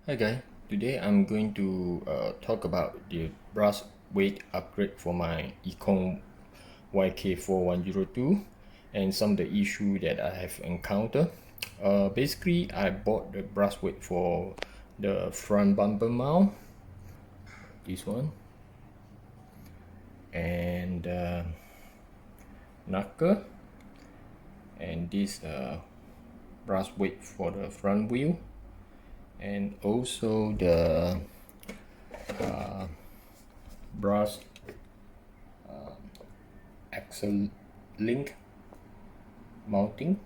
Hi guys, today I'm going to talk about the brass weight upgrade for my Yikong YK-4102 and some of the issue that I have encountered. Basically, I bought the brass weight for the front bumper mount, this one, and knuckle, and this brass weight for the front wheel, and also the brass axle link mounting,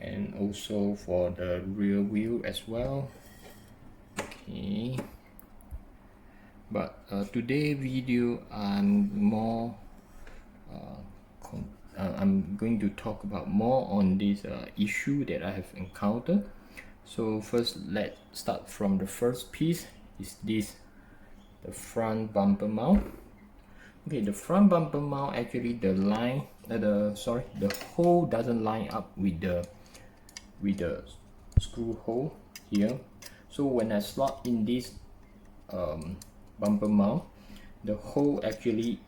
and also for the rear wheel as well. Okay, but today video I'm going to talk about more on this issue that I have encountered. So first, let's start from the first piece. Is this the front bumper mount? Okay, the front bumper mount, actually the hole doesn't line up with the screw hole here. So when I slot in this bumper mount, the hole actually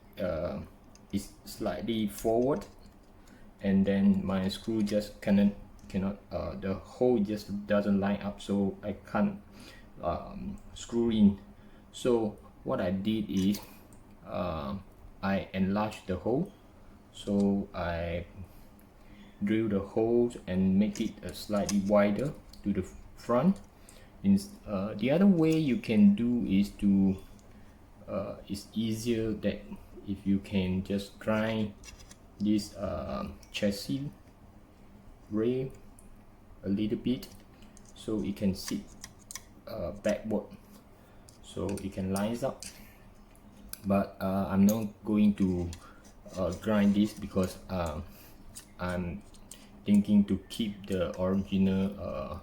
is slightly forward, and then my screw just cannot the hole just doesn't line up, so I can't screw in. So what I did is I enlarged the hole, so I drill the holes and make it slightly wider to the front. The other way you can do is to it's easier that if you can just grind this chassis rail a little bit so it can sit backward, so it can line up. But I'm not going to grind this because I'm thinking to keep the original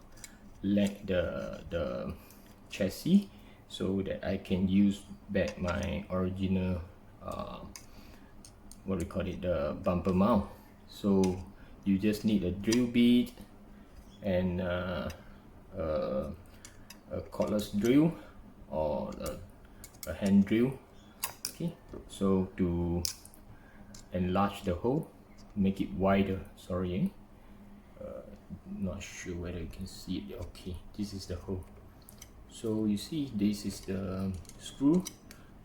the chassis, so that I can use back my original what we call it, the bumper mount. So you just need a drill bit and a cordless drill or a hand drill. Okay, so to enlarge the hole, make it wider. Sorry, not sure whether you can see it. Okay, this is the hole. So you see, this is the screw,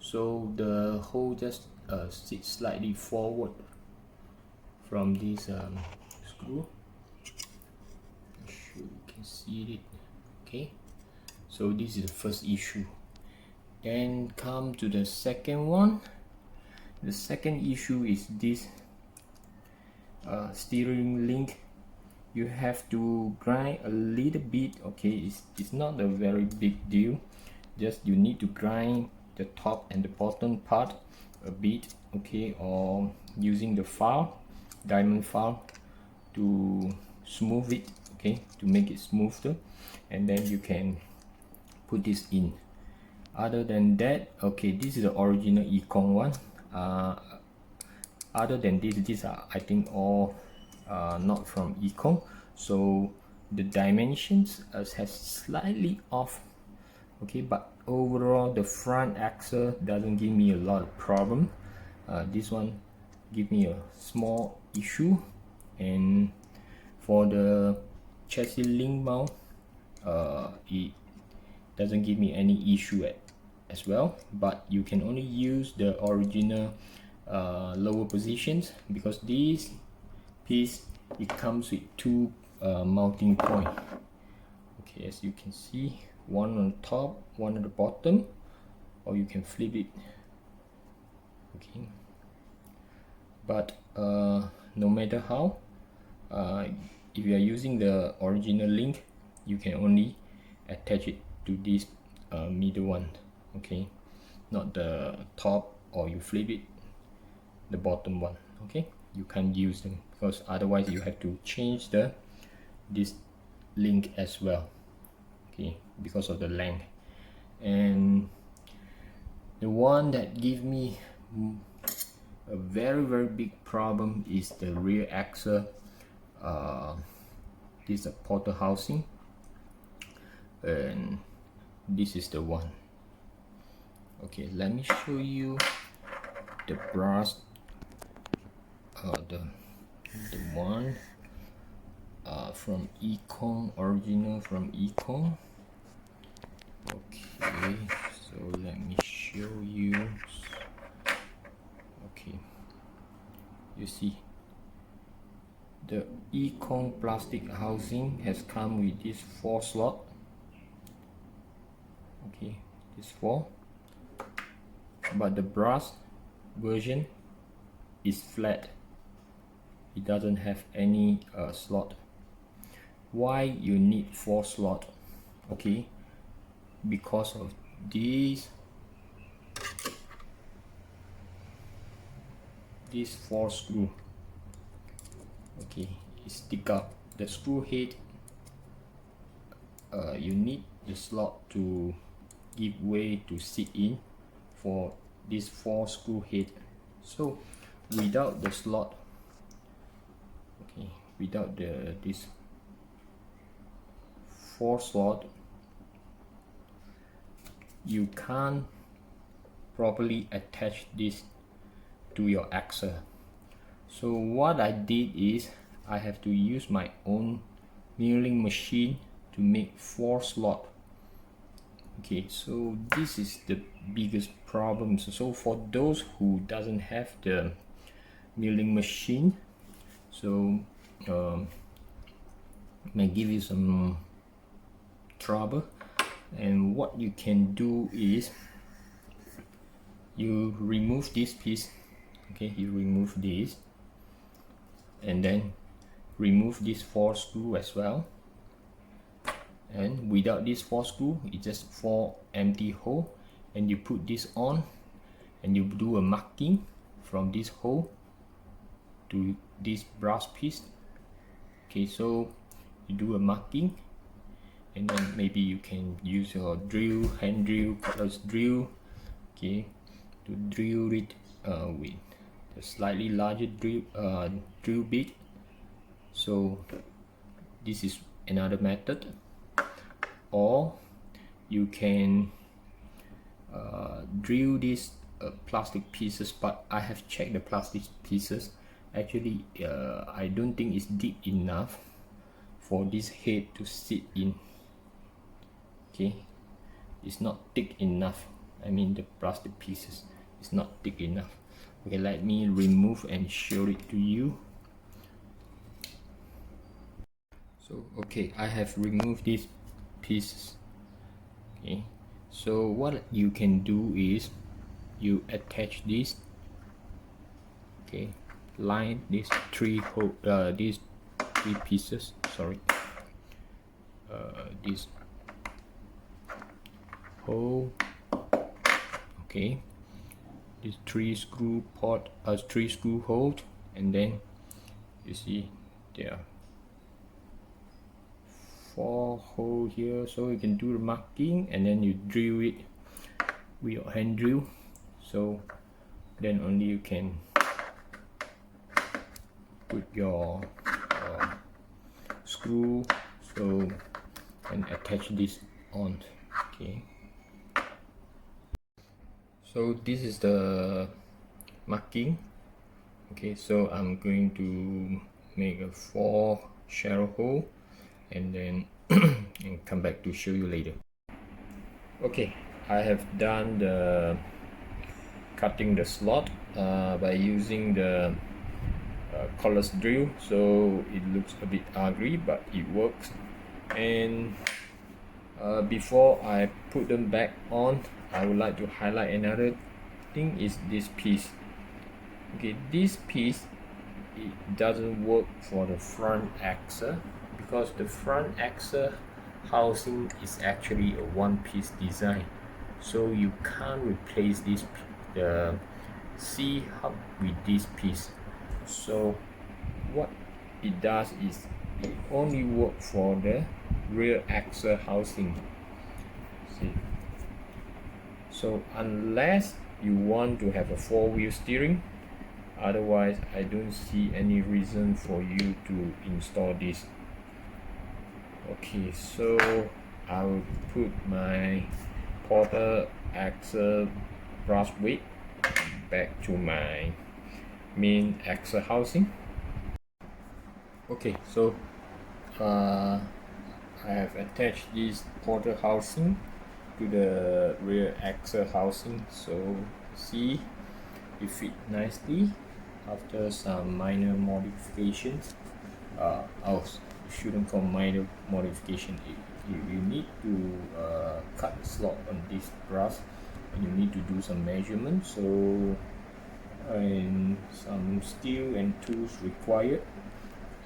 so the hole just sits slightly forward from this screw. Not sure you can see it. Okay, so this is the first issue. Then come to the second one. The second issue is this steering link. You have to grind a little bit. Okay, it's not a very big deal, just you need to grind the top and the bottom part a bit. Okay, or using the file, diamond file, to smooth it. Okay, to make it smoother, and then you can put this in. Other than that, okay, this is the original Yikong one. Other than this, these are, I think, all not from Yikong, so the dimensions has slightly off. Okay, but overall the front axle doesn't give me a lot of problem. This one give me a small issue, and for the chassis link mount, it doesn't give me any issue as well, but you can only use the original lower positions, because this piece, it comes with two mounting point. Okay, as you can see, one on top, one on the bottom, or you can flip it. Okay, but no matter how, if you are using the original link, you can only attach it to this middle one. Okay, not the top, or you flip it, the bottom one. Okay, you can't use them, because otherwise you have to change this link as well. Okay, because of the length. And the one that gives me a very big problem is the rear axle. This is a porter housing, and this is the one. Okay, let me show you the brass, the one from Yikong, original from Yikong. Okay, so let me show you. Okay, you see the Yikong plastic housing has come with this 4 slot. Okay, this 4, but the brass version is flat. It doesn't have any slot. Why you need 4 slot? Okay, because of these 4 screw. Okay, it stick up the screw head. You need the slot to give way to sit in for this 4 screw head. So without the slot, okay, without this 4 slot, you can't properly attach this to your axle. So what I did is I have to use my own milling machine to make 4 slot. Okay, so this is the biggest problem. So for those who doesn't have the milling machine, so may give you some trouble. And what you can do is you remove this piece. Okay, you remove this and then remove this 4 screw as well. And without this 4 screw, it's just 4 empty hole, and you put this on and you do a marking from this hole to this brass piece. Okay, so you do a marking, and then maybe you can use your drill, hand drill, cutlass drill, okay, to drill it with a slightly larger drill bit. So this is another method. Or you can drill these plastic pieces, but I have checked the plastic pieces. Actually, I don't think it's deep enough for this head to sit in. Okay, it's not thick enough. I mean, the plastic pieces is not thick enough. Okay, let me remove and show it to you. So okay, I have removed these pieces. Okay, so what you can do is you attach this. Okay, line these these 3 pieces, sorry, this hole. Okay, this 3 screw pot, 3 screw hole, and then you see there are 4 hole here, so you can do the marking and then you drill it with your hand drill. So then only you can put your screw, so and attach this on. Okay, so this is the marking. Okay, so I'm going to make a 4 shallow hole and then and come back to show you later. Okay, I have done the cutting the slot by using the cordless drill, so it looks a bit ugly but it works. And before I put them back on, I would like to highlight another thing is this piece. Okay, this piece, it doesn't work for the front axle because the front axle housing is actually a one-piece design, so you can't replace this the C hub with this piece. So what it does is it only works for the rear axle housing. See, so unless you want to have a 4-wheel steering, otherwise I don't see any reason for you to install this. Okay, so I will put my Porter axle brass weight back to my main axle housing. Okay, so I have attached this Porter housing to the rear axle housing, so see, it fit nicely after some minor modifications. Shouldn't call minor modification. You need to cut the slot on this brass, and you need to do some measurements. So, and some steel and tools required,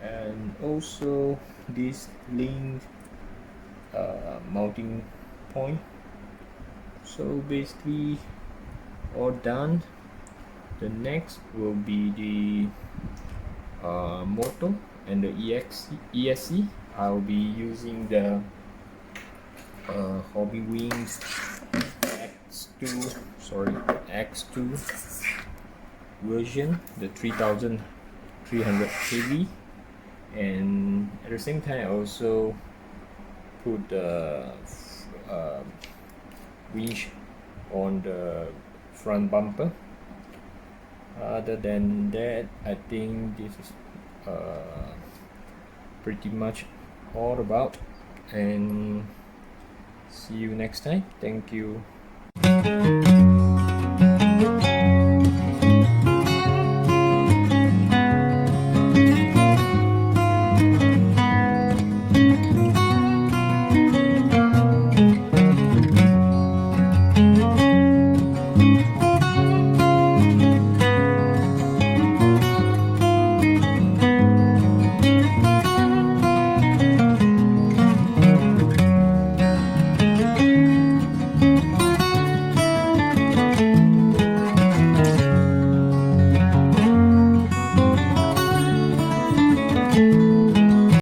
and also this link mounting point. So basically, all done. The next will be the motor and the ESC. I'll be using the Hobby Wings X2 version, the 3300 kV, and at the same time I also put the winch on the front bumper. Other than that, I think this is pretty much all about, and see you next time. Thank you.